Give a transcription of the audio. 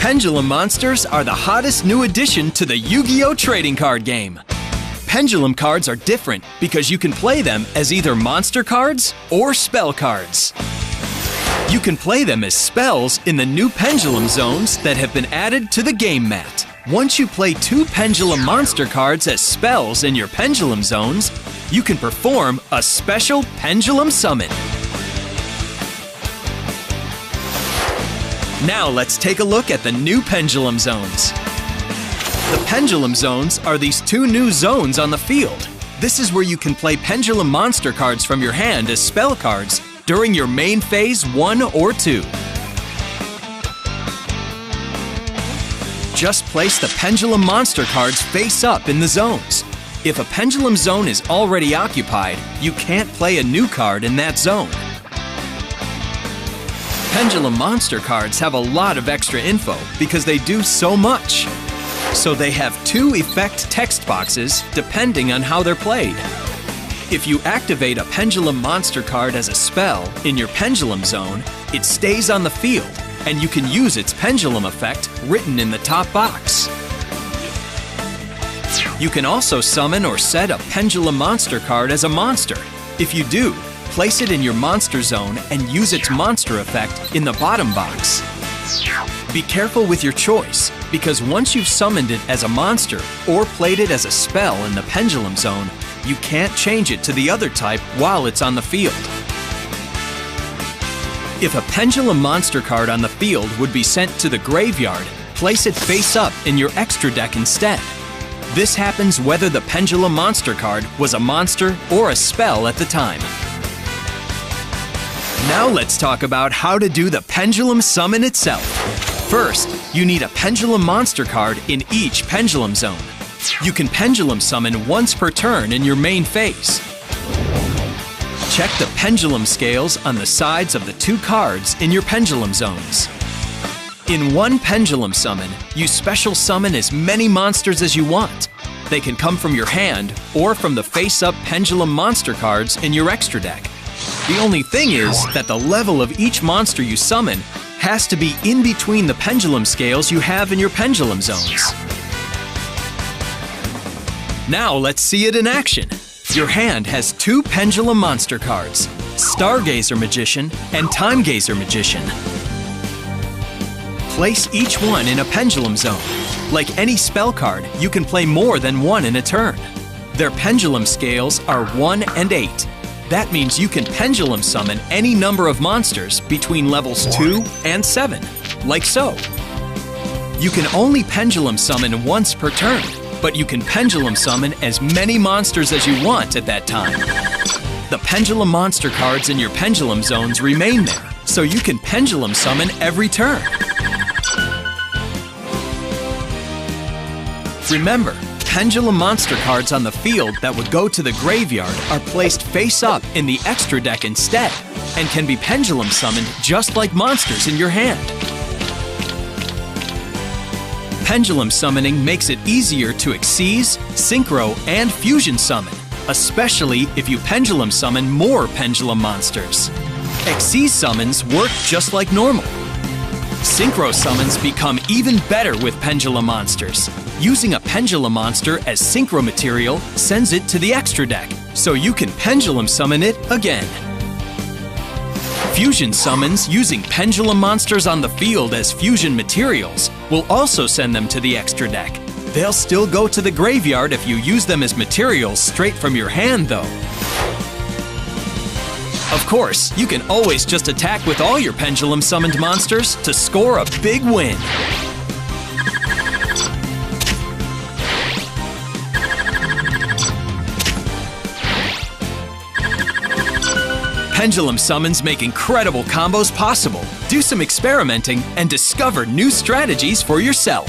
Pendulum monsters are the hottest new addition to the Yu-Gi-Oh! Trading card game. Pendulum cards are different because you can play them as either monster cards or spell cards. You can play them as spells in the new pendulum zones that have been added to the game mat. Once you play 2 pendulum monster cards as spells in your pendulum zones, you can perform a special pendulum summon. Now let's take a look at the new pendulum zones. The pendulum zones are these 2 new zones on the field. This is where you can play pendulum monster cards from your hand as spell cards during your main phase 1 or 2. Just place the pendulum monster cards face up in the zones. If a pendulum zone is already occupied, you can't play a new card in that zone. Pendulum monster cards have a lot of extra info because they do so much. So they have 2 effect text boxes depending on how they're played. If you activate a pendulum monster card as a spell in your pendulum zone, it stays on the field and you can use its pendulum effect written in the top box. You can also summon or set a pendulum monster card as a monster. If you do, place it in your monster zone and use its monster effect in the bottom box. Be careful with your choice, because once you've summoned it as a monster or played it as a spell in the pendulum zone, you can't change it to the other type while it's on the field. If a pendulum monster card on the field would be sent to the graveyard, place it face up in your extra deck instead. This happens whether the pendulum monster card was a monster or a spell at the time. Now let's talk about how to do the pendulum summon itself. First, you need a pendulum monster card in each pendulum zone. You can pendulum summon once per turn in your main phase. Check the pendulum scales on the sides of the 2 cards in your pendulum zones. In one pendulum summon, you special summon as many monsters as you want. They can come from your hand or from the face-up pendulum monster cards in your extra deck. The only thing is that the level of each monster you summon has to be in between the pendulum scales you have in your pendulum zones. Now let's see it in action. Your hand has 2 pendulum monster cards, Stargazer Magician and Time Gazer Magician. Place each one in a pendulum zone. Like any spell card, you can play more than 1 in a turn. Their pendulum scales are 1 and 8. That means you can pendulum summon any number of monsters between levels 2 and 7, like so. You can only pendulum summon once per turn, but you can pendulum summon as many monsters as you want at that time. The pendulum monster cards in your pendulum zones remain there, so you can pendulum summon every turn. Remember, pendulum monster cards on the field that would go to the graveyard are placed face up in the extra deck instead and can be pendulum summoned just like monsters in your hand. Pendulum summoning makes it easier to Xyz, Synchro, and Fusion summon, especially if you pendulum summon more pendulum monsters. Xyz summons work just like normal. Synchro summons become even better with pendulum monsters. Using a pendulum monster as synchro material sends it to the extra deck, so you can pendulum summon it again. Fusion summons using pendulum monsters on the field as fusion materials will also send them to the extra deck. They'll still go to the graveyard if you use them as materials straight from your hand, though. Of course, you can always just attack with all your pendulum summoned monsters to score a big win. Pendulum summons make incredible combos possible. Do some experimenting and discover new strategies for yourself.